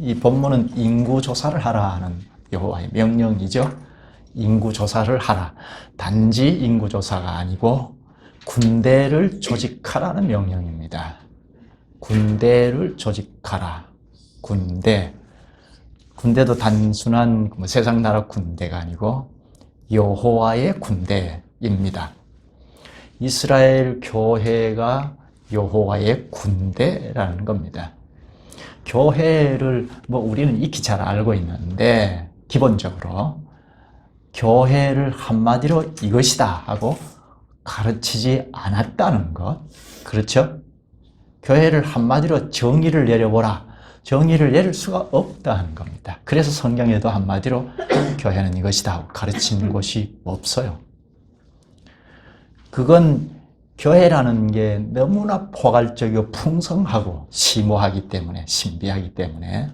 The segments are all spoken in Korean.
이 본문은 인구조사를 하라 하는 여호와의 명령이죠. 인구조사를 하라. 단지 인구조사가 아니고 군대를 조직하라는 명령입니다. 군대를 조직하라. 군대도 단순한 세상 나라 군대가 아니고 여호와의 군대입니다. 이스라엘 교회가 여호와의 군대라는 겁니다. 교회를 우리는 익히 잘 알고 있는데 기본적으로 교회를 한마디로 이것이다 하고 가르치지 않았다는 것. 그렇죠? 교회를 한마디로 정의를 내려보라. 정의를 내릴 수가 없다 하는 겁니다. 그래서 성경에도 한마디로 교회는 이것이다 하고 가르치는 곳이 없어요. 그건 교회라는 게 너무나 포괄적이고 풍성하고 심오하기 때문에, 신비하기 때문에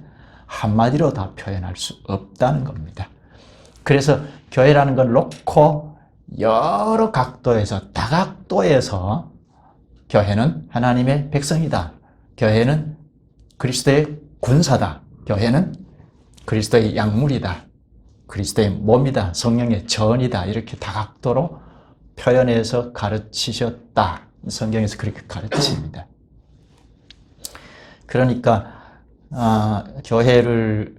한마디로 다 표현할 수 없다는 겁니다. 그래서 교회라는 걸 놓고 여러 각도에서, 다각도에서 교회는 하나님의 백성이다. 교회는 그리스도의 군사다. 교회는 그리스도의 약물이다. 그리스도의 몸이다. 성령의 전이다. 이렇게 다각도로 표현해서 가르치셨다. 성경에서 그렇게 가르칩니다. 그러니까 교회를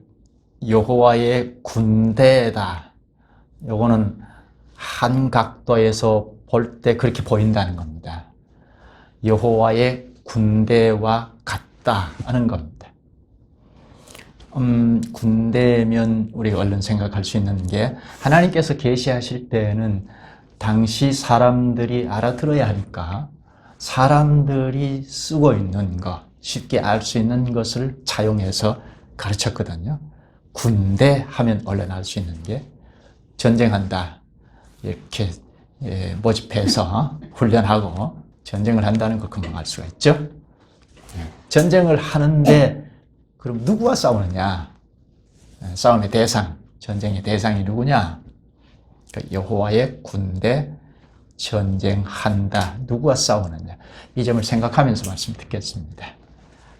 여호와의 군대다. 요거는 한 각도에서 볼 때 그렇게 보인다는 겁니다. 여호와의 군대와 같다 하는 겁니다. 군대면 우리가 얼른 생각할 수 있는 게 하나님께서 계시하실 때에는 당시 사람들이 알아들어야 하니까 사람들이 쓰고 있는 것, 쉽게 알 수 있는 것을 차용해서 가르쳤거든요. 군대 하면 얼른 알 수 있는 게 전쟁한다. 이렇게 모집해서 훈련하고 전쟁을 한다는 거 금방 알 수가 있죠. 전쟁을 하는데 그럼 누구와 싸우느냐? 싸움의 대상, 전쟁의 대상이 누구냐? 여호와의 군대 전쟁한다. 누구와 싸우느냐? 이 점을 생각하면서 말씀 듣겠습니다.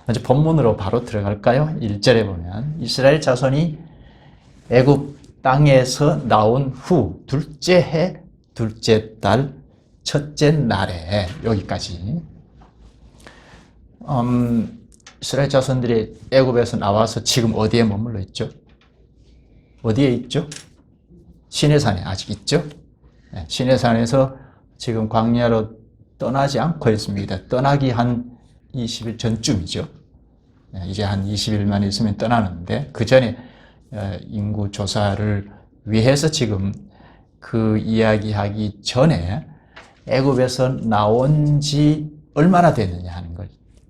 먼저 본문으로 바로 들어갈까요? 1절에 보면 이스라엘 자손이 애굽 땅에서 나온 후 둘째 해 둘째 달 첫째 날에 여기까지 이스라엘 자손들이 애굽에서 나와서 지금 어디에 머물러 있죠? 어디에 있죠? 시내산에 아직 있죠? 시내산에서 지금 광야로 떠나지 않고 있습니다. 떠나기 한 20일 전쯤이죠. 이제 한 20일만 있으면 떠나는데 그 전에 인구 조사를 위해서 지금 그 이야기하기 전에 애굽에서 나온 지 얼마나 됐느냐 하는 걸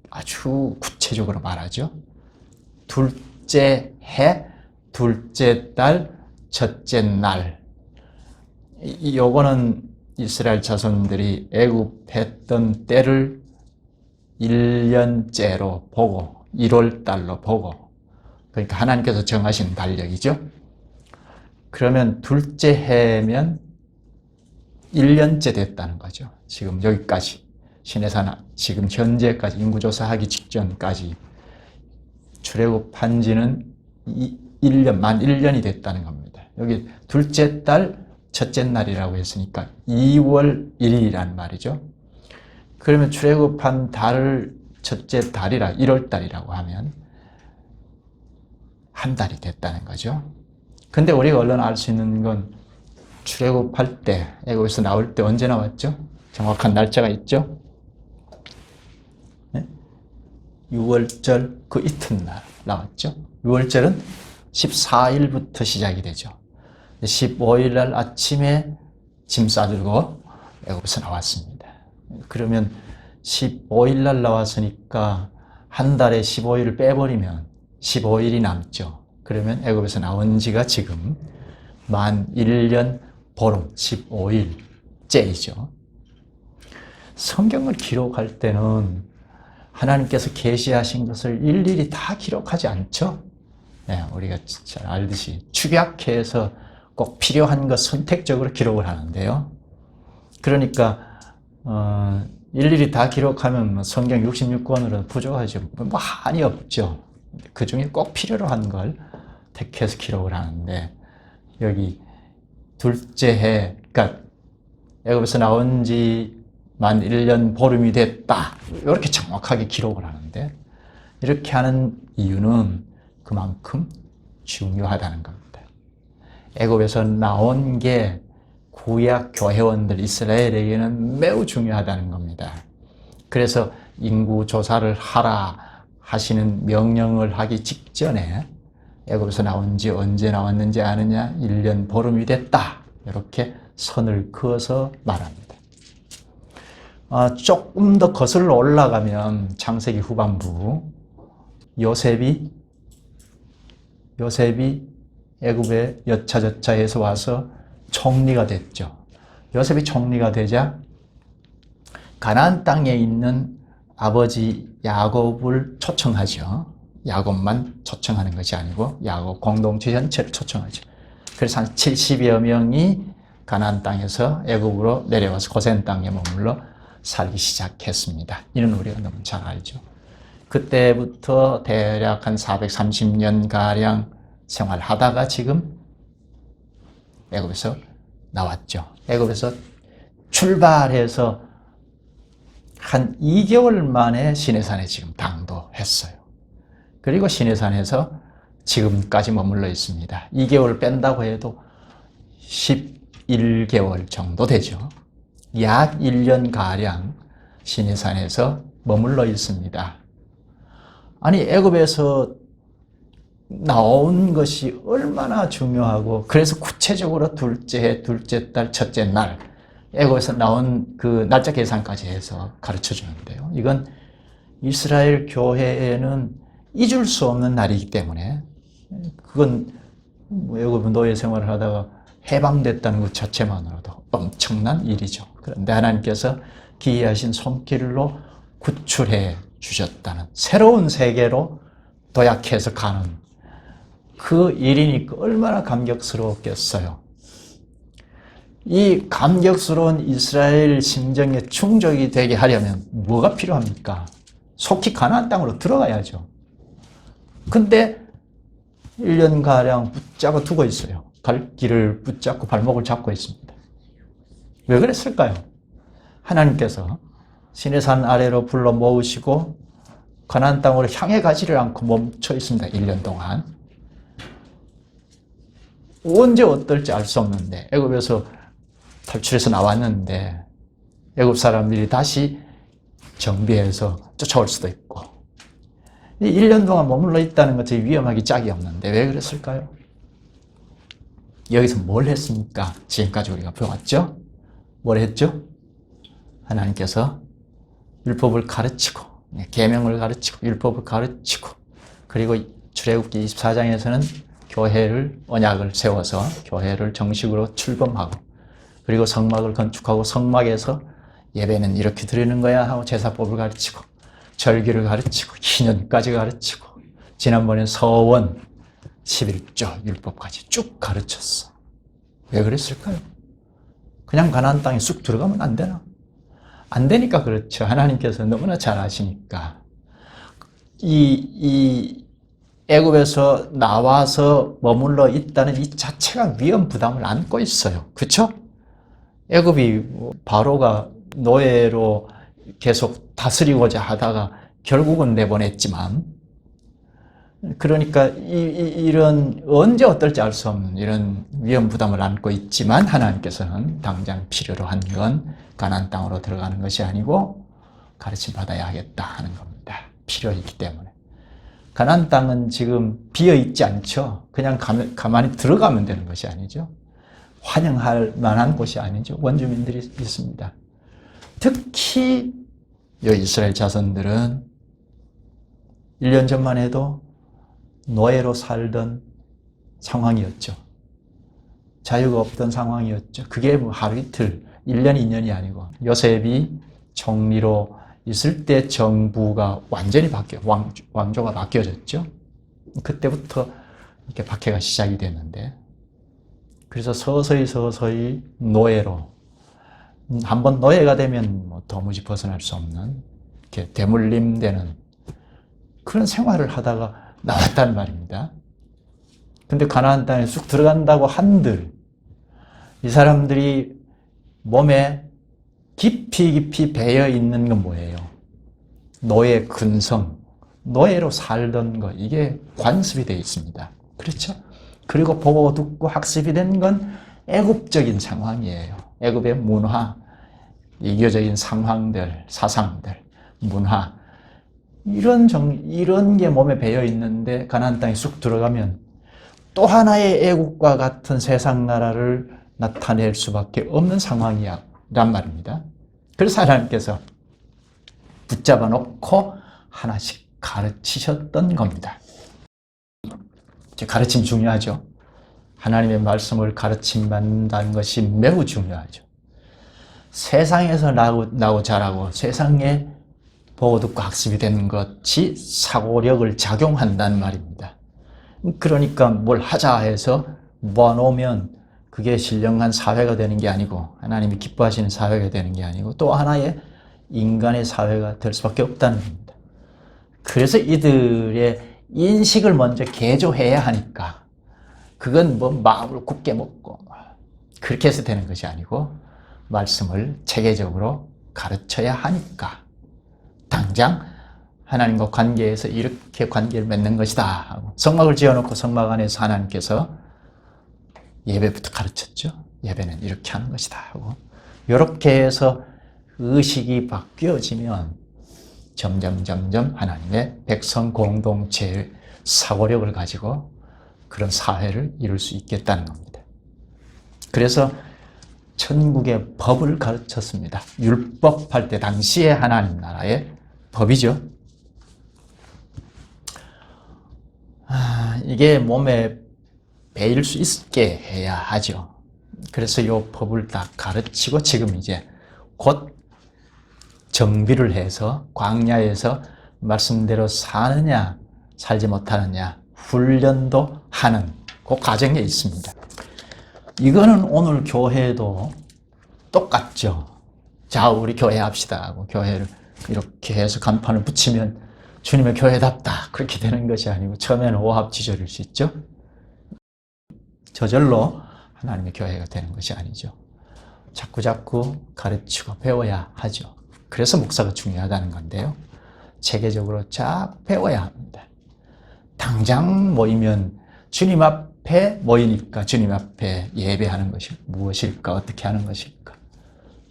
아주 구체적으로 말하죠. 둘째 해, 둘째 달, 첫째 날. 요거는 이스라엘 자손들이 애굽했던 때를 1년째로 보고 1월 달로 보고 그러니까 하나님께서 정하신 달력이죠. 그러면 둘째 해면 1년째 됐다는 거죠. 지금 여기까지 시내산 지금 현재까지 인구조사하기 직전까지 출애굽한 지는 1년, 만 1년이 됐다는 겁니다. 여기 둘째 달 첫째 날이라고 했으니까 2월 1일이란 말이죠. 그러면 출애굽한 달을 첫째 달이라 1월 달이라고 하면 한 달이 됐다는 거죠. 근데 우리가 얼른 알 수 있는 건 출애굽할 때, 애굽에서 나올 때 언제 나왔죠? 정확한 날짜가 있죠? 6월절 그 이튿날 나왔죠. 6월절은 14일부터 시작이 되죠. 15일 날 아침에 짐 싸들고 애굽에서 나왔습니다. 그러면 15일 날 나왔으니까 한 달에 15일을 빼버리면 15일이 남죠. 그러면 애굽에서 나온 지가 지금 만 1년 보름 15일째이죠. 성경을 기록할 때는 하나님께서 계시하신 것을 일일이 다 기록하지 않죠. 우리가 잘 알듯이 축약해서 꼭 필요한 것 선택적으로 기록을 하는데요. 그러니까 일일이 다 기록하면 성경 66권으로는 부족하죠. 많이 없죠. 그 중에 꼭 필요로 한 걸 택해서 기록을 하는데, 여기 둘째 해, 그러니까 애굽에서 나온 지 만 1년 보름이 됐다, 이렇게 정확하게 기록을 하는데, 이렇게 하는 이유는 그만큼 중요하다는 겁니다. 애굽에서 나온 게 구약 교회원들 이스라엘에게는 매우 중요하다는 겁니다. 그래서 인구 조사를 하라 하시는 명령을 하기 직전에 애굽에서 나온 지 언제 나왔는지 아느냐? 1년 보름이 됐다, 이렇게 선을 그어서 말합니다. 조금 더 거슬러 올라가면 창세기 후반부, 요셉이 애굽에 여차저차해서 와서 총리가 됐죠. 요셉이 총리가 되자 가나안 땅에 있는 아버지 야곱을 초청하죠. 야곱만 초청하는 것이 아니고 야곱 공동체 전체를 초청하죠. 그래서 한 70여 명이 가나안 땅에서 애굽으로 내려와서 고센 땅에 머물러 살기 시작했습니다. 이는 우리가 너무 잘 알죠. 그때부터 대략 한 430년가량 생활하다가 지금 애굽에서 나왔죠. 애굽에서 출발해서 한 2개월 만에 시내산에 지금 당도했어요. 그리고 시내산에서 지금까지 머물러 있습니다. 2개월 뺀다고 해도 11개월 정도 되죠. 약 1년가량 시내산에서 머물러 있습니다. 아니, 애굽에서 나온 것이 얼마나 중요하고, 그래서 구체적으로 둘째 해, 둘째 달, 첫째 날, 애굽에서 나온 그 날짜 계산까지 해서 가르쳐 주는데요. 이건 이스라엘 교회에는 잊을 수 없는 날이기 때문에, 그건 애굽 노예 생활을 하다가 해방됐다는 것 자체만으로도 엄청난 일이죠. 그런데 하나님께서 기이하신 손길로 구출해 주셨다는, 새로운 세계로 도약해서 가는 그 일이니까 얼마나 감격스러웠겠어요. 이 감격스러운 이스라엘 심정에 충족이 되게 하려면 뭐가 필요합니까? 속히 가나안 땅으로 들어가야죠. 근데 1년가량 붙잡아 두고 있어요. 갈 길을 붙잡고 발목을 잡고 있습니다. 왜 그랬을까요? 하나님께서 시내산 아래로 불러 모으시고 가나안 땅으로 향해 가지를 않고 멈춰 있습니다. 1년 동안. 언제 어떨지 알 수 없는데, 애굽에서 탈출해서 나왔는데 애굽 사람들이 다시 정비해서 쫓아올 수도 있고, 1년 동안 머물러 있다는 것이 위험하기 짝이 없는데 왜 그랬을까요? 여기서 뭘 했습니까? 지금까지 우리가 배웠죠? 뭘 했죠? 하나님께서 율법을 가르치고, 계명을 가르치고, 율법을 가르치고, 그리고 출애굽기 24장에서는 교회를, 언약을 세워서 교회를 정식으로 출범하고, 그리고 성막을 건축하고, 성막에서 예배는 이렇게 드리는 거야 하고 제사법을 가르치고, 절기를 가르치고, 희년까지 가르치고, 지난번에 서원 11조 율법까지 쭉 가르쳤어. 왜 그랬을까요? 그냥 가나안 땅에 쑥 들어가면 안 되나? 안 되니까 그렇죠. 하나님께서 너무나 잘 아시니까. 이 애굽에서 나와서 머물러 있다는 이 자체가 위험 부담을 안고 있어요. 그렇죠? 애굽이 바로가 노예로 계속 다스리고자 하다가 결국은 내보냈지만, 그러니까 이런 언제 어떨지 알 수 없는 이런 위험 부담을 안고 있지만, 하나님께서는 당장 필요로 한 건 가나안 땅으로 들어가는 것이 아니고 가르침 받아야 하겠다 하는 겁니다. 필요했기 때문에. 가나안 땅은 지금 비어 있지 않죠. 그냥 가만히 들어가면 되는 것이 아니죠. 환영할 만한 곳이 아니죠. 원주민들이 있습니다. 특히 이 이스라엘 자손들은 1년 전만 해도 노예로 살던 상황이었죠. 자유가 없던 상황이었죠. 그게 뭐 하루 이틀, 1년, 2년이 아니고, 요셉이 총리로 있을 때 정부가 완전히 왕조가 바뀌어졌죠. 그때부터 이렇게 박해가 시작이 됐는데, 그래서 서서히 노예로, 한번 노예가 되면 뭐 도무지 벗어날 수 없는, 이렇게 대물림되는 그런 생활을 하다가 나왔단 말입니다. 근데 가나안 땅에 쑥 들어간다고 한들 이 사람들이 몸에 깊이 배어 있는 건 뭐예요? 노예 근성, 노예로 살던 거, 이게 관습이 되어 있습니다. 그렇죠? 그리고 보고 듣고 학습이 된 건 애굽적인 상황이에요. 애굽의 문화, 이교적인 상황들, 사상들, 문화, 이런 게 몸에 배어 있는데 가나안 땅에 쑥 들어가면 또 하나의 애국과 같은 세상 나라를 나타낼 수밖에 없는 상황이란 말입니다. 그래서 하나님께서 붙잡아 놓고 하나씩 가르치셨던 겁니다. 가르침 중요하죠. 하나님의 말씀을 가르침받는다는 것이 매우 중요하죠. 세상에서 나고 자라고 세상에 보고 듣고 학습이 되는 것이 사고력을 작용한다는 말입니다. 그러니까 뭘 하자 해서 모아놓으면 그게 신령한 사회가 되는 게 아니고 하나님이 기뻐하시는 사회가 되는 게 아니고 또 하나의 인간의 사회가 될 수밖에 없다는 겁니다. 그래서 이들의 인식을 먼저 개조해야 하니까 그건 뭐 마음을 굳게 먹고 그렇게 해서 되는 것이 아니고 말씀을 체계적으로 가르쳐야 하니까 당장 하나님과 관계에서 이렇게 관계를 맺는 것이다 하고 성막을 지어놓고 성막 안에서 하나님께서 예배부터 가르쳤죠. 예배는 이렇게 하는 것이다 하고 이렇게 해서 의식이 바뀌어지면 점점 하나님의 백성 공동체의 사고력을 가지고 그런 사회를 이룰 수 있겠다는 겁니다. 그래서 천국의 법을 가르쳤습니다. 율법할 때 당시의 하나님 나라의 법이죠. 이게 몸에 배일 수 있게 해야 하죠. 그래서 이 법을 다 가르치고 지금 이제 곧 정비를 해서 광야에서 말씀대로 사느냐 살지 못하느냐 훈련도 하는 그 과정에 있습니다. 이거는 오늘 교회도 똑같죠. 자, 우리 교회 합시다 하고 교회를 이렇게 해서 간판을 붙이면 주님의 교회답다 그렇게 되는 것이 아니고 처음에는 오합지졸일 수 있죠. 저절로 하나님의 교회가 되는 것이 아니죠. 자꾸 가르치고 배워야 하죠. 그래서 목사가 중요하다는 건데요. 체계적으로 쫙 배워야 합니다. 당장 모이면 주님 앞에 모이니까 주님 앞에 예배하는 것이 무엇일까? 어떻게 하는 것일까?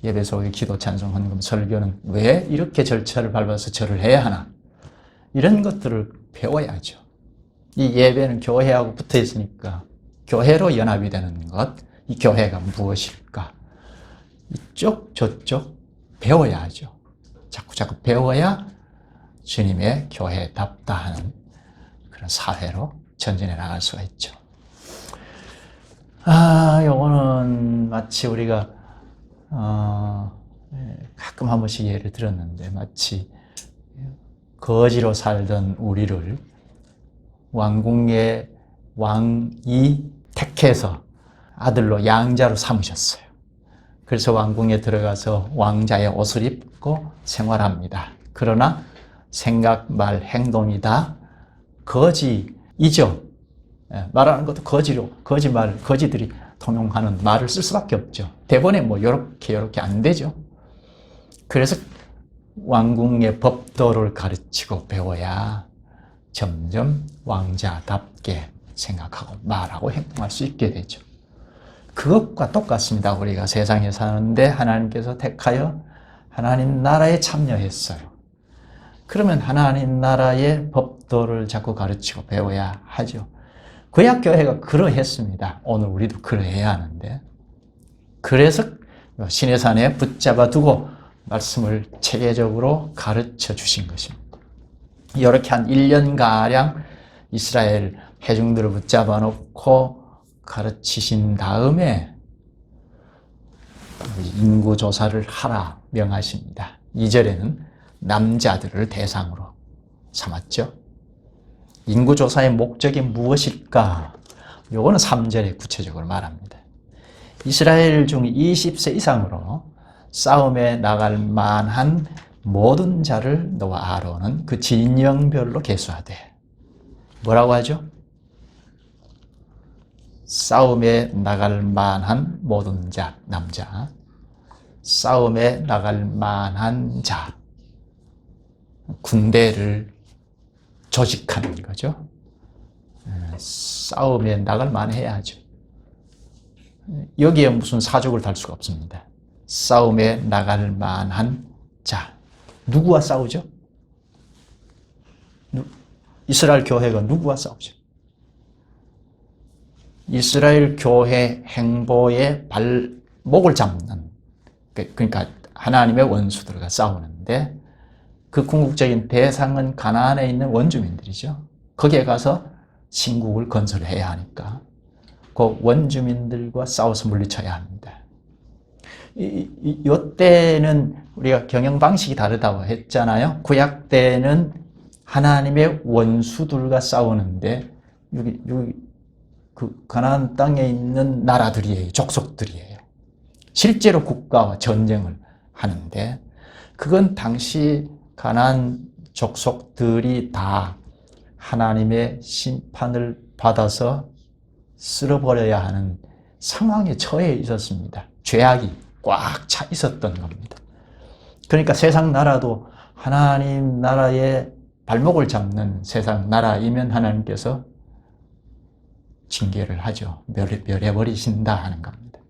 예배 속에 기도, 찬송, 헌금, 설교는 왜 이렇게 절차를 밟아서 절을 해야 하나? 이런 것들을 배워야죠. 이 예배는 교회하고 붙어 있으니까 교회로 연합이 되는 것, 이 교회가 무엇일까? 이쪽 저쪽 배워야 하죠. 자꾸 배워야 주님의 교회답다 하는 그런 사회로 전진해 나갈 수가 있죠. 요거는 마치 우리가 가끔 한 번씩 예를 들었는데 마치 거지로 살던 우리를 왕궁의 왕이 택해서 아들로 양자로 삼으셨어요. 그래서 왕궁에 들어가서 왕자의 옷을 입고 생활합니다. 그러나 생각, 말, 행동이 다 거지이죠. 말하는 것도 거지로, 거짓말, 거지들이 통용하는 말을 쓸 수밖에 없죠. 대본에 뭐 요렇게 안 되죠. 그래서 왕궁의 법도를 가르치고 배워야 점점 왕자답게 생각하고 말하고 행동할 수 있게 되죠. 그것과 똑같습니다. 우리가 세상에 사는데 하나님께서 택하여 하나님 나라에 참여했어요. 그러면 하나님 나라의 법도를 자꾸 가르치고 배워야 하죠. 구약교회가 그러했습니다. 오늘 우리도 그러해야 하는데. 그래서 시내산에 붙잡아 두고 말씀을 체계적으로 가르쳐 주신 것입니다. 이렇게 한 1년가량 이스라엘 회중들을 붙잡아 놓고 가르치신 다음에 인구조사를 하라 명하십니다. 2절에는 남자들을 대상으로 삼았죠. 인구조사의 목적이 무엇일까? 요거는 3절에 구체적으로 말합니다. 이스라엘 중 20세 이상으로 싸움에 나갈 만한 모든 자를 너와 아론은 그 진영별로 계수하되 뭐라고 하죠? 싸움에 나갈 만한 모든 자, 남자. 싸움에 나갈 만한 자. 군대를 조직하는 거죠. 싸움에 나갈 만해야죠. 여기에 무슨 사족을 달 수가 없습니다. 싸움에 나갈 만한 자. 누구와 싸우죠? 이스라엘 교회가 누구와 싸우죠? 이스라엘 교회 행보의 발목을 잡는, 그러니까 하나님의 원수들과 싸우는데 그 궁극적인 대상은 가나안에 있는 원주민들이죠. 거기에 가서 신국을 건설해야 하니까 그 원주민들과 싸워서 물리쳐야 합니다. 이때는 우리가 경영 방식이 다르다고 했잖아요. 구약 때는 하나님의 원수들과 싸우는데 여기 그 가나안 땅에 있는 나라들이에요. 족속들이에요. 실제로 국가와 전쟁을 하는데 그건 당시 가나안 족속들이 다 하나님의 심판을 받아서 쓸어버려야 하는 상황에 처해 있었습니다. 죄악이 꽉 차 있었던 겁니다. 그러니까 세상 나라도 하나님 나라의 발목을 잡는 세상 나라이면 하나님께서 징계를 하죠. 멸해버리신다 하는 겁니다.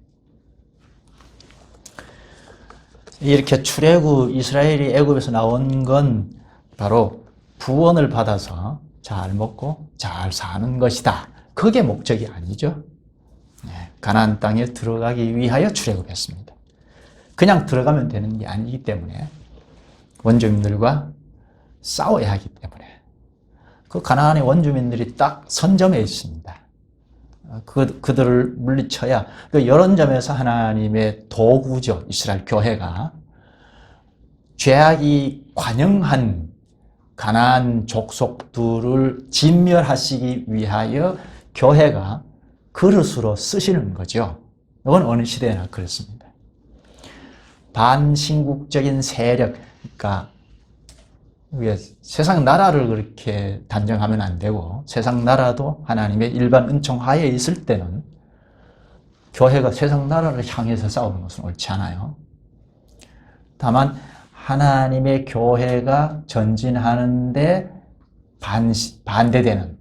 이렇게 출애굽 이스라엘이 애굽에서 나온 건 바로 구원을 받아서 잘 먹고 잘 사는 것이다. 그게 목적이 아니죠. 가나안 땅에 들어가기 위하여 출애굽했습니다. 그냥 들어가면 되는 게 아니기 때문에 원주민들과 싸워야 하기 때문에 그 가나안의 원주민들이 딱 선점해 있습니다. 그들을 물리쳐야, 이런 점에서 하나님의 도구죠. 이스라엘 교회가 죄악이 관영한 가나안 족속들을 진멸하시기 위하여 교회가 그릇으로 쓰시는 거죠. 이건 어느 시대나 그렇습니다. 반신국적인 세력, 그러니까 세상 나라를 그렇게 단정하면 안 되고 세상 나라도 하나님의 일반 은총 하에 있을 때는 교회가 세상 나라를 향해서 싸우는 것은 옳지 않아요. 다만 하나님의 교회가 전진하는데 반대되는,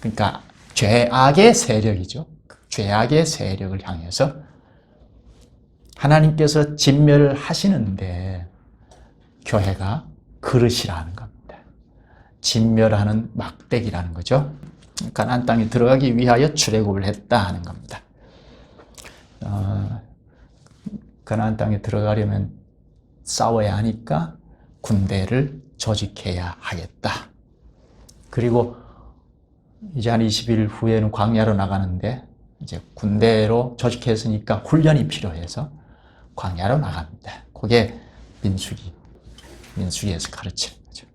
그러니까 죄악의 세력이죠. 죄악의 세력을 향해서 하나님께서 진멸을 하시는데 교회가 그릇이라는 겁니다. 진멸하는 막대기라는 거죠. 가나안 땅에 들어가기 위하여 출애굽을 했다 하는 겁니다. 가나안 땅에 들어가려면 싸워야 하니까 군대를 조직해야 하겠다. 그리고 이제 한 20일 후에는 광야로 나가는데 이제 군대로 조직했으니까 훈련이 필요해서 광야로 나갑니다. 그게 민수기에서 가르치는 거죠.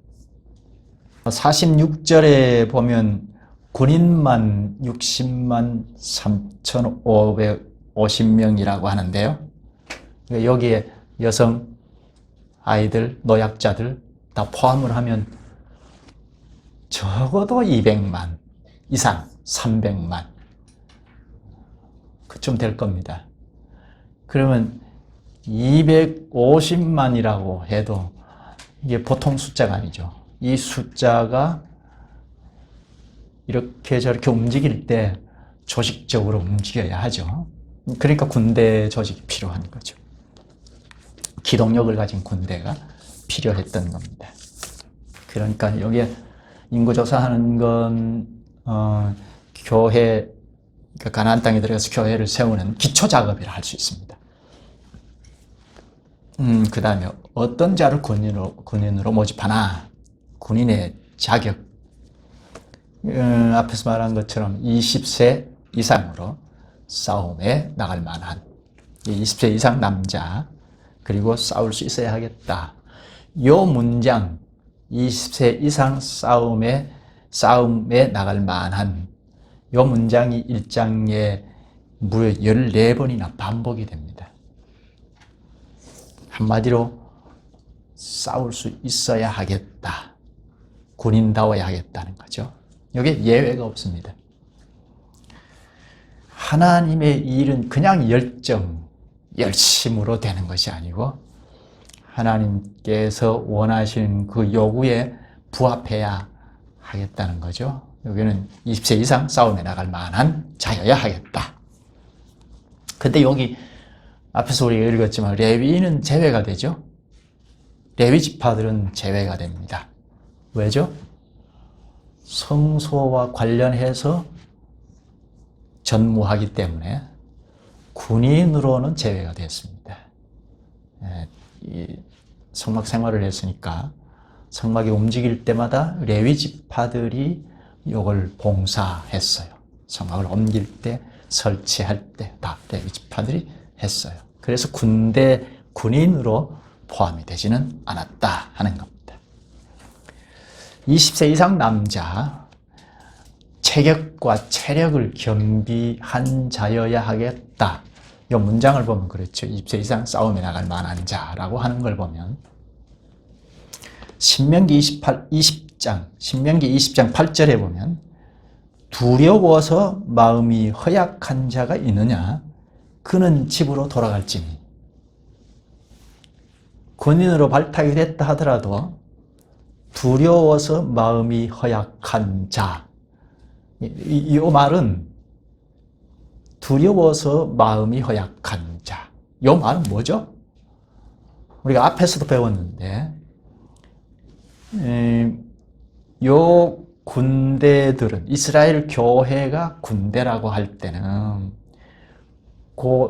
46절에 보면 군인만 60만 3,550명이라고 하는데요. 여기에 여성, 아이들, 노약자들 다 포함을 하면 적어도 200만 이상, 300만 그쯤 될 겁니다. 그러면 250만이라고 해도 이게 보통 숫자가 아니죠. 이 숫자가 이렇게 저렇게 움직일 때 조직적으로 움직여야 하죠. 그러니까 군대 조직이 필요한 거죠. 기동력을 가진 군대가 필요했던 겁니다. 그러니까 여기에 인구조사하는 건 교회, 그러니까 가나안 땅에 들어가서 교회를 세우는 기초작업이라 할 수 있습니다. 그 다음에 어떤 자를 군인으로 모집하나, 군인의 자격, 앞에서 말한 것처럼 20세 이상으로 싸움에 나갈 만한 20세 이상 남자, 그리고 싸울 수 있어야 하겠다. 요 문장, 20세 이상 싸움에 나갈 만한 요 문장이 1장에 무려 14번이나 반복이 됩니다. 한마디로 싸울 수 있어야 하겠다. 군인다워야 하겠다는 거죠. 여기에 예외가 없습니다. 하나님의 일은 그냥 열심으로 되는 것이 아니고 하나님께서 원하시는 그 요구에 부합해야 하겠다는 거죠. 여기는 20세 이상 싸움에 나갈 만한 자여야 하겠다. 근데 여기 앞에서 우리가 읽었지만 레위인은 제외가 되죠. 레위 지파들은 제외가 됩니다. 왜죠? 성소와 관련해서 전무하기 때문에 군인으로는 제외가 됐습니다. 성막 생활을 했으니까 성막이 움직일 때마다 레위 지파들이 이걸 봉사했어요. 성막을 옮길 때, 설치할 때 다 레위 지파들이 했어요. 그래서 군인으로 포함이 되지는 않았다 하는 겁니다. 20세 이상 남자, 체격과 체력을 겸비한 자여야 하겠다. 이 문장을 보면 그렇죠. 20세 이상 싸움에 나갈 만한 자라고 하는 걸 보면 신명기 20장 8절에 보면 두려워서 마음이 허약한 자가 있느냐? 그는 집으로 돌아갈지니. 군인으로 발탁이 됐다 하더라도 두려워서 마음이 허약한 자. 이 말은 두려워서 마음이 허약한 자. 이 말은 뭐죠? 우리가 앞에서도 배웠는데 요 군대들은 이스라엘 교회가 군대라고 할 때는 그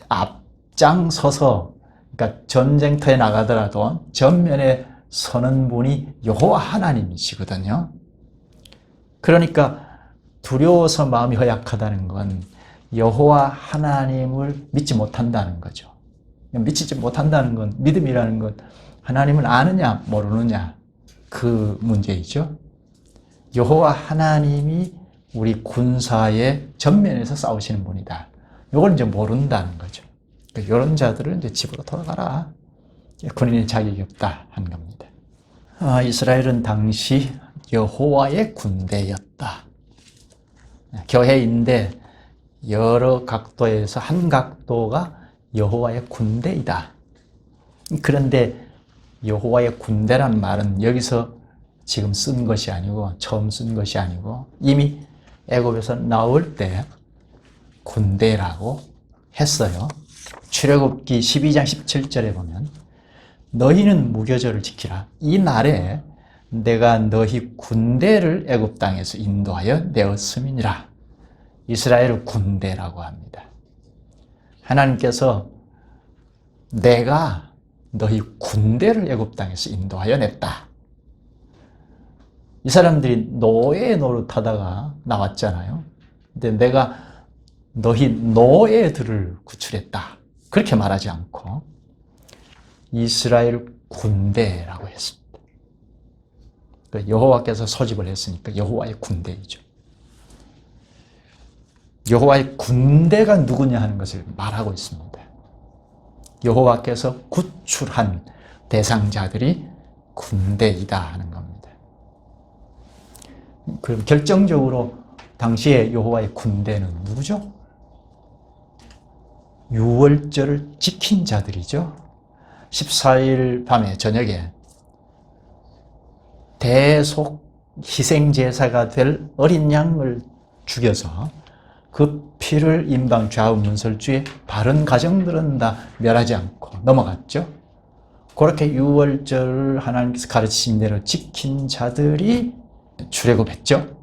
앞장서서 그러니까 전쟁터에 나가더라도 전면에 서는 분이 여호와 하나님이시거든요. 그러니까 두려워서 마음이 허약하다는 건 여호와 하나님을 믿지 못한다는 거죠. 믿지 못한다는 건 믿음이라는 건 하나님을 아느냐 모르느냐 그 문제이죠. 여호와 하나님이 우리 군사의 전면에서 싸우시는 분이다. 이걸 이제 모른다는 거죠. 이런 자들은 이제 집으로 돌아가라. 군인의 자격이 없다 한 겁니다. 이스라엘은 당시 여호와의 군대였다. 교회인데 여러 각도에서 한 각도가 여호와의 군대이다. 그런데 여호와의 군대란 말은 여기서 지금 쓴 것이 아니고 처음 쓴 것이 아니고 이미 애굽에서 나올 때 군대라고 했어요. 출애굽기 12장 17절에 보면 너희는 무교절을 지키라. 이 날에 내가 너희 군대를 애굽 땅에서 인도하여 내었음이니라. 이스라엘 군대라고 합니다. 하나님께서 내가 너희 군대를 애굽 땅에서 인도하여 냈다. 이 사람들이 노예 노릇하다가 나왔잖아요. 근데 내가 너희 노예들을 구출했다. 그렇게 말하지 않고 이스라엘 군대라고 했습니다. 여호와께서 소집을 했으니까 여호와의 군대이죠. 여호와의 군대가 누구냐 하는 것을 말하고 있습니다. 여호와께서 구출한 대상자들이 군대이다 하는 겁니다. 그럼 결정적으로 당시에 여호와의 군대는 누구죠? 유월절을 지킨 자들이죠. 14일 밤에 저녁에 대속 희생제사가 될 어린 양을 죽여서 그 피를 임방 좌우 문설주에 바른 가정들은 다 멸하지 않고 넘어갔죠. 그렇게 유월절을 하나님께서 가르치신 대로 지킨 자들이 출애굽했죠.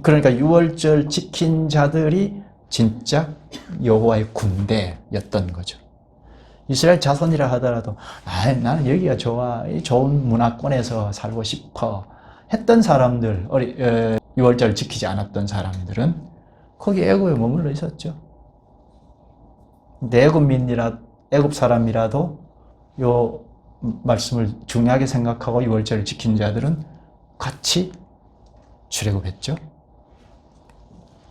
그러니까 유월절 지킨 자들이 진짜 여호와의 군대였던 거죠. 이스라엘 자손이라 하더라도 나는 여기가 좋아, 좋은 문화권에서 살고 싶어 했던 사람들, 유월절 지키지 않았던 사람들은 거기 애굽에 머물러 있었죠. 근데 애굽 사람이라도 요 말씀을 중요하게 생각하고 유월절을 지킨 자들은 같이 출애굽했죠.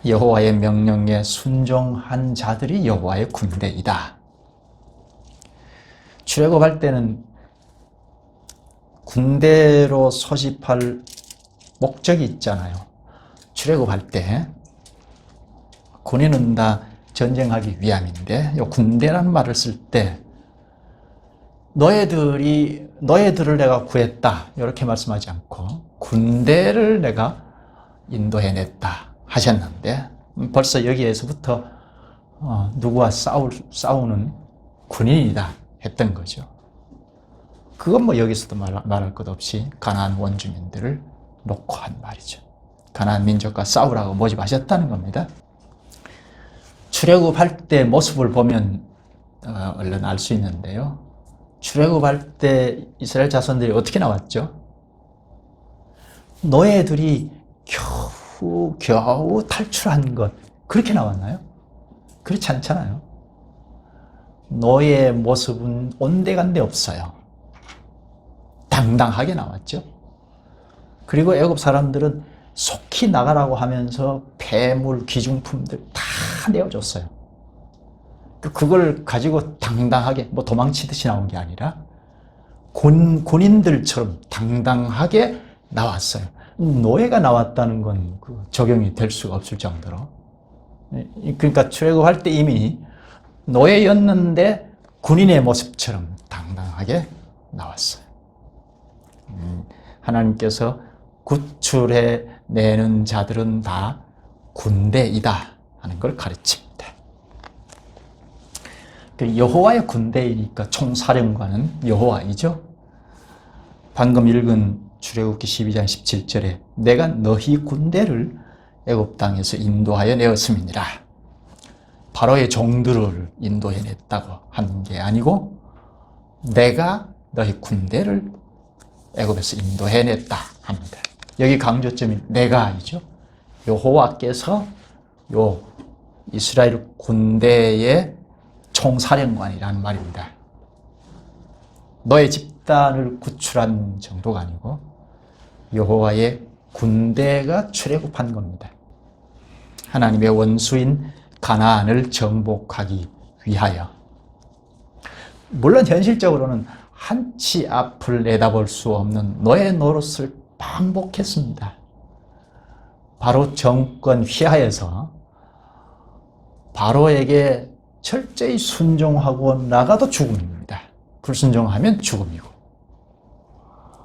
여호와의 명령에 순종한 자들이 여호와의 군대이다. 출애굽할 때는 군대로 소집할 목적이 있잖아요. 출애굽할 때 군인은 다 전쟁하기 위함인데 이 군대라는 말을 쓸 때 너희들을 내가 구했다 이렇게 말씀하지 않고 군대를 내가 인도해냈다 하셨는데 벌써 여기에서부터 누구와 싸우는 군인이다 했던 거죠. 그건 뭐 여기서도 말할 것 없이 가나안 원주민들을 놓고 한 말이죠. 가나안 민족과 싸우라고 모집하셨다는 겁니다. 출애굽할 때 모습을 보면 얼른 알 수 있는데요. 출애굽할 때 이스라엘 자손들이 어떻게 나왔죠? 너희들이 겨우 탈출한 것 그렇게 나왔나요? 그렇지 않잖아요. 너의 모습은 온데간데 없어요. 당당하게 나왔죠. 그리고 애굽 사람들은 속히 나가라고 하면서 폐물, 귀중품들 다 내어줬어요. 그걸 가지고 당당하게 뭐 도망치듯이 나온 게 아니라 군인들처럼 당당하게 나왔어요. 노예가 나왔다는 건 적용이 될 수가 없을 정도로. 그러니까 출애굽할 때 이미 노예였는데 군인의 모습처럼 당당하게 나왔어요. 하나님께서 구출해 내는 자들은 다 군대이다 하는 걸 가르칩니다. 여호와의 군대이니까 총사령관은 여호와이죠. 방금 읽은 출애굽기 12장 17절에 내가 너희 군대를 애굽 땅에서 인도하여 내었음이니라. 바로의 종들을 인도해냈다고 하는 게 아니고 내가 너희 군대를 애굽에서 인도해냈다 합니다. 여기 강조점이 내가이죠. 여호와께서 요 이스라엘 군대의 총사령관이라는 말입니다. 너의 집단을 구출한 정도가 아니고 여호와의 군대가 출애굽한 겁니다. 하나님의 원수인 가나안을 정복하기 위하여. 물론 현실적으로는 한치 앞을 내다볼 수 없는 노예 노릇을 반복했습니다. 바로 정권 휘하에서 바로에게 철저히 순종하고 나가도 죽음입니다. 불순종하면 죽음이고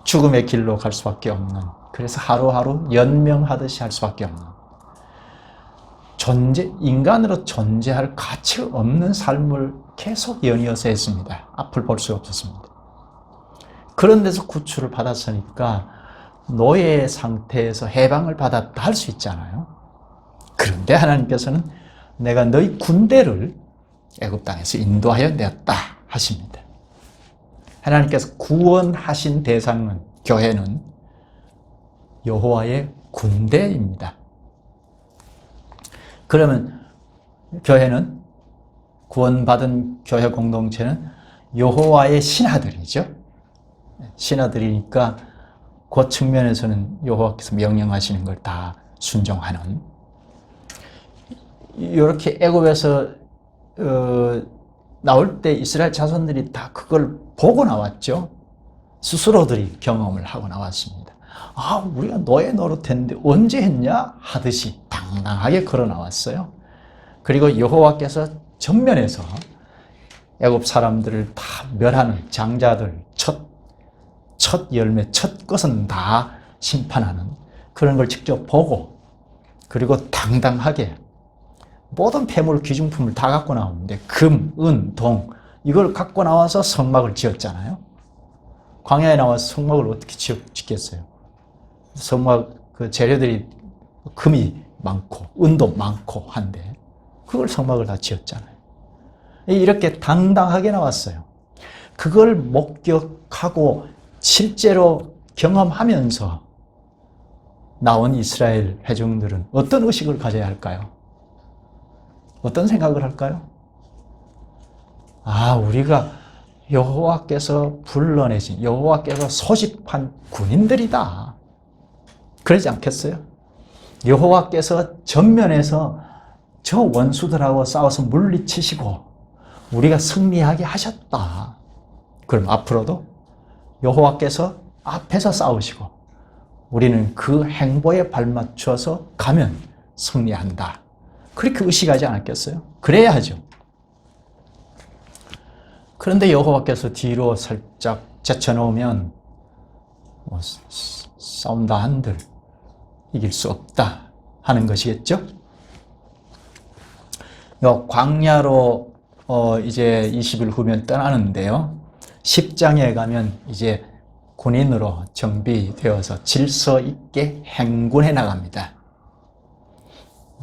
죽음의 길로 갈 수밖에 없는, 그래서 하루하루 연명하듯이 할 수밖에 없는 인간으로 존재할 가치가 없는 삶을 계속 연이어서 했습니다. 앞을 볼 수가 없었습니다. 그런 데서 구출을 받았으니까 노예 상태에서 해방을 받았다 할 수 있잖아요. 그런데 하나님께서는 내가 너희 군대를 애굽 땅에서 인도하여 내었다 하십니다. 하나님께서 구원하신 대상은, 교회는 여호와의 군대입니다. 그러면 교회는, 구원받은 교회 공동체는 여호와의 신하들이죠. 신하들이니까 그 측면에서는 여호와께서 명령하시는 걸 다 순종하는, 이렇게 애굽에서 나올 때 이스라엘 자손들이 다 그걸 보고 나왔죠. 스스로들이 경험을 하고 나왔습니다. 아, 우리가 노예 노릇했는데 언제 했냐 하듯이 당당하게 걸어 나왔어요. 그리고 여호와께서 전면에서 애굽 사람들을 다 멸하는, 장자들 첫 열매, 첫 것은 다 심판하는 그런 걸 직접 보고, 그리고 당당하게 모든 폐물, 귀중품을 다 갖고 나오는데 금, 은, 동 이걸 갖고 나와서 성막을 지었잖아요. 광야에 나와서 성막을 어떻게 짓겠어요? 성막 그 재료들이 금이 많고 은도 많고 한데 그걸 성막을 다 지었잖아요. 이렇게 당당하게 나왔어요. 그걸 목격하고 실제로 경험하면서 나온 이스라엘 회중들은 어떤 의식을 가져야 할까요? 어떤 생각을 할까요? 아, 우리가 여호와께서 불러내신, 여호와께서 소집한 군인들이다. 그러지 않겠어요? 여호와께서 전면에서 저 원수들하고 싸워서 물리치시고 우리가 승리하게 하셨다. 그럼 앞으로도 여호와께서 앞에서 싸우시고 우리는 그 행보에 발맞춰서 가면 승리한다. 그렇게 의식하지 않았겠어요? 그래야 하죠. 그런데 여호와께서 뒤로 살짝 제쳐놓으면 싸운다 한들 이길 수 없다 하는 것이겠죠? 광야로 이제 20일 후면 떠나는데요. 10장에 가면 이제 군인으로 정비되어서 질서 있게 행군해 나갑니다.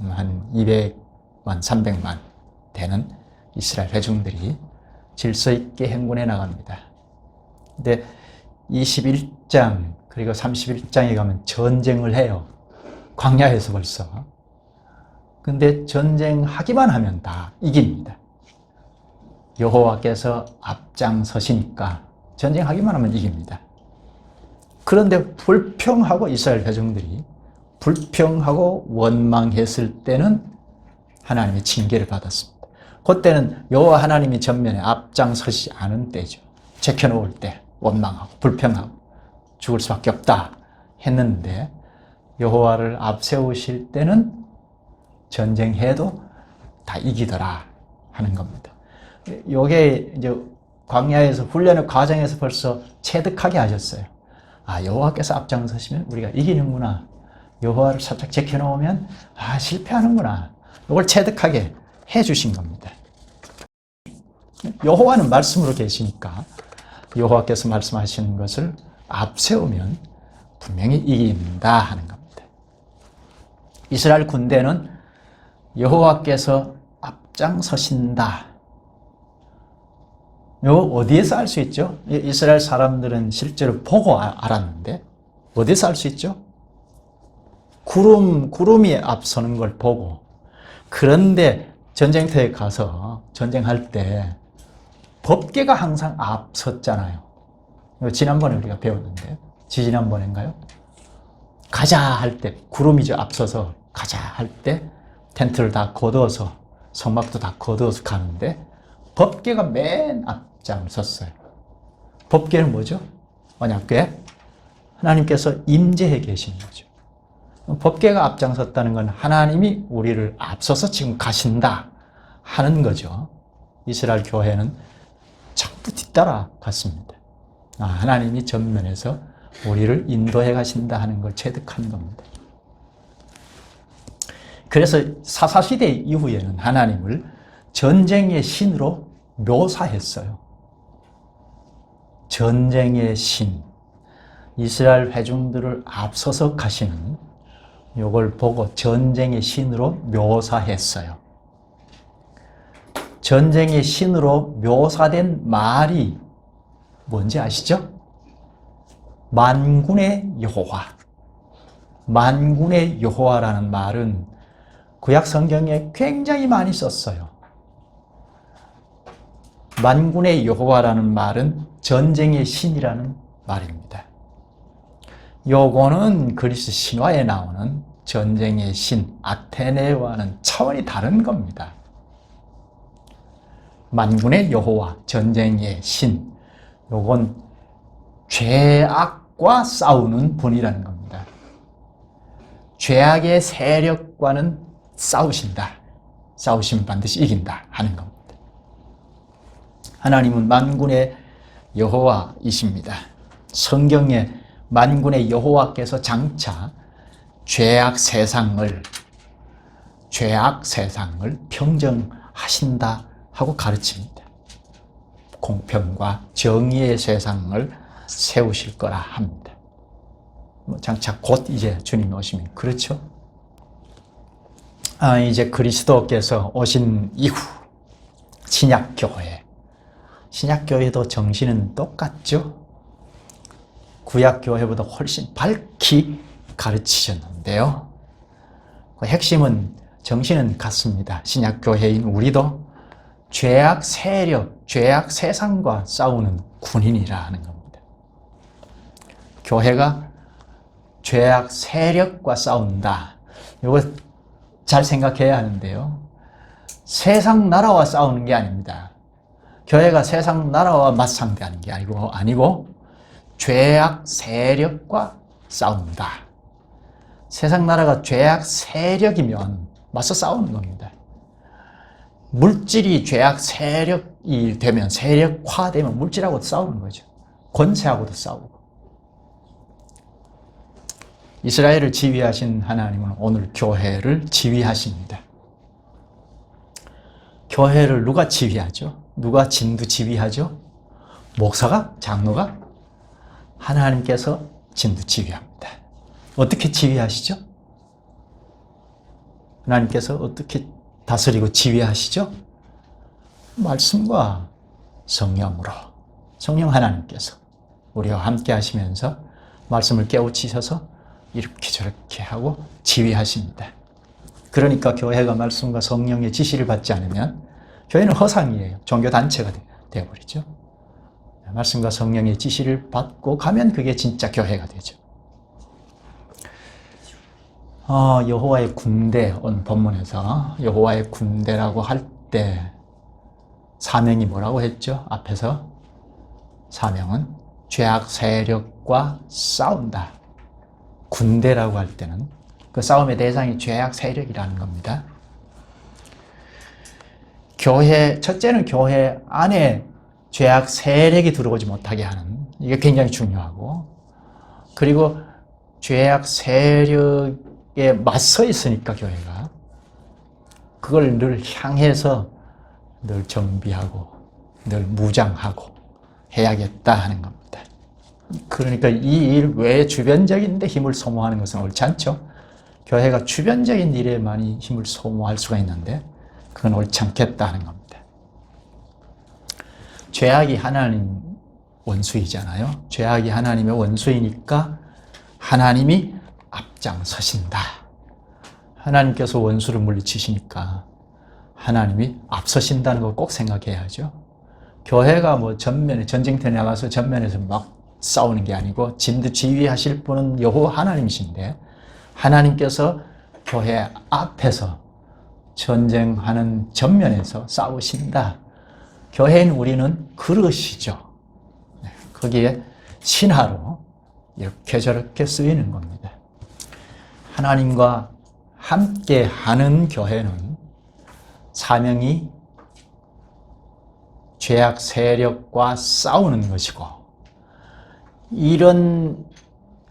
한 200만, 300만 되는 이스라엘 회중들이 질서 있게 행군해 나갑니다. 근데 21장 그리고 31장에 가면 전쟁을 해요. 광야에서 벌써. 근데 전쟁하기만 하면 다 이깁니다. 여호와께서 앞장서시니까 전쟁하기만 하면 이깁니다. 그런데 불평하고 이스라엘 백성들이 불평하고 원망했을 때는 하나님의 징계를 받았습니다. 그때는 여호와 하나님이 전면에 앞장서지 않은 때죠. 제켜놓을 때 원망하고 불평하고 죽을 수밖에 없다 했는데 여호와를 앞세우실 때는 전쟁해도 다 이기더라 하는 겁니다. 요게 이제 광야에서 훈련의 과정에서 벌써 체득하게 하셨어요. 아, 여호와께서 앞장서시면 우리가 이기는구나. 여호와를 살짝 제켜놓으면 아, 실패하는구나. 이걸 체득하게 해주신 겁니다. 여호와는 말씀으로 계시니까 여호와께서 말씀하시는 것을 앞세우면 분명히 이긴다 하는 겁니다. 이스라엘 군대는 여호와께서 앞장서신다. 이거 어디에서 알 수 있죠? 이스라엘 사람들은 실제로 보고 알았는데 어디서 알 수 있죠? 구름이 앞서는 걸 보고. 그런데 전쟁터에 가서 전쟁할 때 법궤가 항상 앞섰잖아요. 지난번에 우리가 배웠는데, 지지난번인가요? 가자 할 때 구름이 앞서서 가자 할 때 텐트를 다 걷어서 성막도 다 걷어서 가는데 법궤가 맨 앞장 섰어요. 법궤는 뭐죠? 언약궤? 하나님께서 임재해 계시는 거죠. 법궤가 앞장섰다는 건 하나님이 우리를 앞서서 지금 가신다 하는 거죠. 이스라엘 교회는 자꾸 뒤따라 갔습니다. 하나님이 전면에서 우리를 인도해 가신다 하는 걸 체득한 겁니다. 그래서 사사시대 이후에는 하나님을 전쟁의 신으로 묘사했어요. 전쟁의 신, 이스라엘 회중들을 앞서서 가시는 이걸 보고 전쟁의 신으로 묘사했어요. 전쟁의 신으로 묘사된 말이 뭔지 아시죠? 만군의 여호와. 만군의 여호와라는 말은 구약 성경에 굉장히 많이 썼어요. 만군의 여호와라는 말은 전쟁의 신이라는 말입니다. 요거는 그리스 신화에 나오는 전쟁의 신 아테네와는 차원이 다른 겁니다. 만군의 여호와, 전쟁의 신, 요건 죄악과 싸우는 분이라는 겁니다. 죄악의 세력과는 싸우신다. 싸우시면 반드시 이긴다 하는 겁니다. 하나님은 만군의 여호와이십니다. 성경에 만군의 여호와께서 장차 죄악 세상을 평정하신다 하고 가르칩니다. 공평과 정의의 세상을 세우실 거라 합니다. 장차 곧 이제 주님이 오시면 그렇죠. 이제 그리스도께서 오신 이후 신약교회도 정신은 똑같죠. 구약교회보다 훨씬 밝히 가르치셨는데요. 그 핵심은 정신은 같습니다. 신약교회인 우리도 죄악 세력, 죄악 세상과 싸우는 군인이라 하는 겁니다. 교회가 죄악 세력과 싸운다. 이거 잘 생각해야 하는데요. 세상 나라와 싸우는 게 아닙니다. 교회가 세상 나라와 맞상대하는 게 아니고 죄악 세력과 싸운다. 세상 나라가 죄악 세력이면 맞서 싸우는 겁니다. 물질이 죄악 세력이 되면, 세력화되면 물질하고도 싸우는 거죠. 권세하고도 싸우고. 이스라엘을 지휘하신 하나님은 오늘 교회를 지휘하십니다. 교회를 누가 지휘하죠? 누가 진두 지휘하죠? 목사가? 장로가? 하나님께서 진두 지휘합니다. 어떻게 지휘하시죠? 하나님께서 어떻게 다스리고 지휘하시죠? 말씀과 성령으로. 성령 하나님께서 우리와 함께 하시면서 말씀을 깨우치셔서 이렇게 저렇게 하고 지휘하십니다. 그러니까 교회가 말씀과 성령의 지시를 받지 않으면 교회는 허상이에요. 종교단체가 되어버리죠. 말씀과 성령의 지시를 받고 가면 그게 진짜 교회가 되죠. 여호와의 군대, 오늘 본문에서 여호와의 군대라고 할 때 사명이 뭐라고 했죠? 앞에서 사명은 죄악 세력과 싸운다. 군대라고 할 때는 그 싸움의 대상이 죄악 세력이라는 겁니다. 첫째는 교회 안에 죄악 세력이 들어오지 못하게 하는, 이게 굉장히 중요하고, 그리고 죄악 세력에 맞서 있으니까 교회가 그걸 늘 향해서 늘 정비하고 늘 무장하고 해야겠다 하는 겁니다. 그러니까 이 일 외에 주변적인 데 힘을 소모하는 것은 옳지 않죠. 교회가 주변적인 일에 많이 힘을 소모할 수가 있는데 그건 옳지 않겠다 하는 겁니다. 죄악이 하나님 원수이잖아요. 죄악이 하나님의 원수이니까 하나님이 앞장서신다. 하나님께서 원수를 물리치시니까 하나님이 앞서신다는 거 꼭 생각해야죠. 교회가 전면에 전쟁터에 나가서 전면에서 막 싸우는 게 아니고 진두 지휘하실 분은 여호와 하나님이신데 하나님께서 교회 앞에서 전쟁하는 전면에서 싸우신다. 교회인 우리는 그릇이죠. 거기에 신하로 이렇게 저렇게 쓰이는 겁니다. 하나님과 함께 하는 교회는 사명이 죄악 세력과 싸우는 것이고, 이런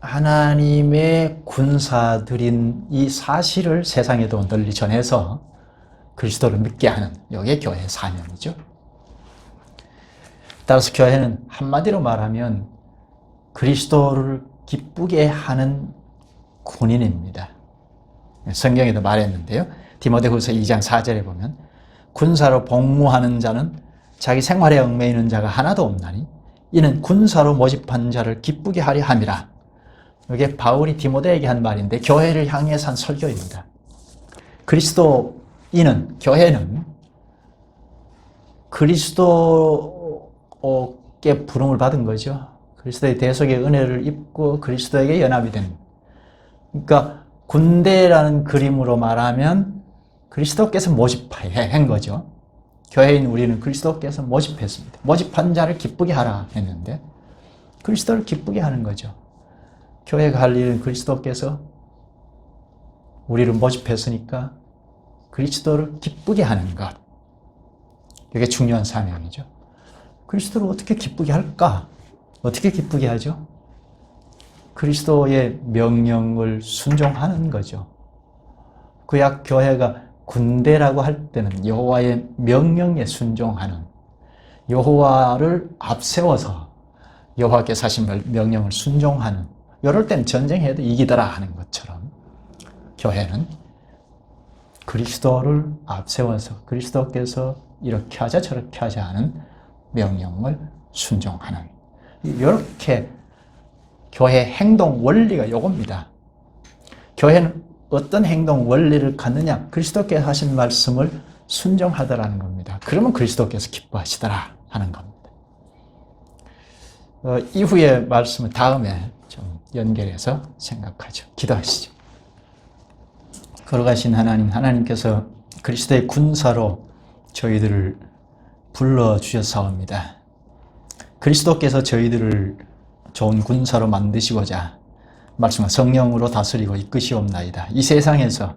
하나님의 군사들인 이 사실을 세상에도 널리 전해서 그리스도를 믿게 하는, 이게 교회의 사명이죠. 따라서 교회는 한마디로 말하면 그리스도를 기쁘게 하는 군인입니다. 성경에도 말했는데요. 디모데후서 2장 4절에 보면 군사로 복무하는 자는 자기 생활에 얽매이는 자가 하나도 없나니 이는 군사로 모집한 자를 기쁘게 하려 함이라. 이게 바울이 디모데에게 한 말인데 교회를 향해서 한 설교입니다. 그리스도인은, 교회는 그리스도께 부름을 받은 거죠. 그리스도의 대속의 은혜를 입고 그리스도에게 연합이 된. 그러니까 군대라는 그림으로 말하면 그리스도께서 모집한 거죠. 교회인 우리는 그리스도께서 모집했습니다. 모집한 자를 기쁘게 하라 했는데 그리스도를 기쁘게 하는 거죠. 교회가 할 일은 그리스도께서 우리를 모집했으니까 그리스도를 기쁘게 하는 것. 이게 중요한 사명이죠. 그리스도를 어떻게 기쁘게 할까? 어떻게 기쁘게 하죠? 그리스도의 명령을 순종하는 거죠. 구약 교회가 군대라고 할 때는 여호와의 명령에 순종하는, 여호와를 앞세워서 여호와께서 하신 명령을 순종하는, 이럴 땐 전쟁해도 이기더라 하는 것처럼 교회는 그리스도를 앞세워서 그리스도께서 이렇게 하자 저렇게 하자 하는 명령을 순종하는, 이렇게 교회 행동 원리가 요겁니다. 교회는 어떤 행동 원리를 갖느냐? 그리스도께서 하신 말씀을 순종하더라는 겁니다. 그러면 그리스도께서 기뻐하시더라 하는 겁니다. 이후의 말씀을 다음에 좀 연결해서 생각하죠. 기도하시죠. 걸어가신 하나님, 하나님께서 그리스도의 군사로 저희들을 불러주셨사옵니다. 그리스도께서 저희들을 좋은 군사로 만드시고자 말씀과 성령으로 다스리고 이끄시옵나이다. 이 세상에서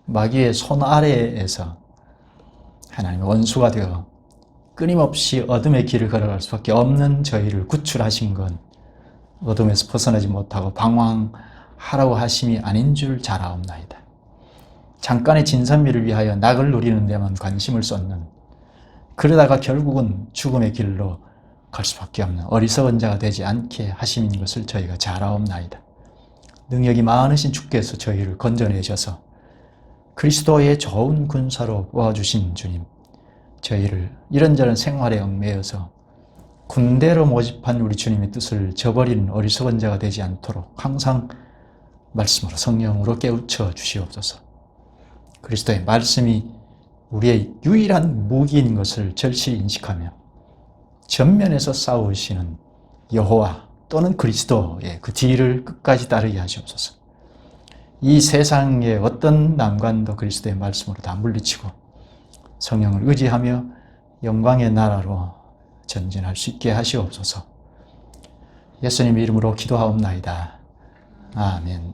마귀의 손 아래에서 하나님의 원수가 되어 끊임없이 어둠의 길을 걸어갈 수밖에 없는 저희를 구출하신 건 어둠에서 벗어나지 못하고 방황하라고 하심이 아닌 줄 잘 아옵나이다. 잠깐의 진선미를 위하여 낙을 누리는 데만 관심을 쏟는, 그러다가 결국은 죽음의 길로 갈 수밖에 없는 어리석은 자가 되지 않게 하심인 것을 저희가 잘 아옵나이다. 능력이 많으신 주께서 저희를 건져내셔서 그리스도의 좋은 군사로 모아주신 주님, 저희를 이런저런 생활에 얽매여서 군대로 모집한 우리 주님의 뜻을 저버리는 어리석은 자가 되지 않도록 항상 말씀으로 성령으로 깨우쳐 주시옵소서. 그리스도의 말씀이 우리의 유일한 무기인 것을 절실히 인식하며 전면에서 싸우시는 여호와 또는 그리스도의 그 뒤를 끝까지 따르게 하시옵소서. 이 세상의 어떤 난관도 그리스도의 말씀으로 다 물리치고 성령을 의지하며 영광의 나라로 전진할 수 있게 하시옵소서. 예수님의 이름으로 기도하옵나이다. 아멘.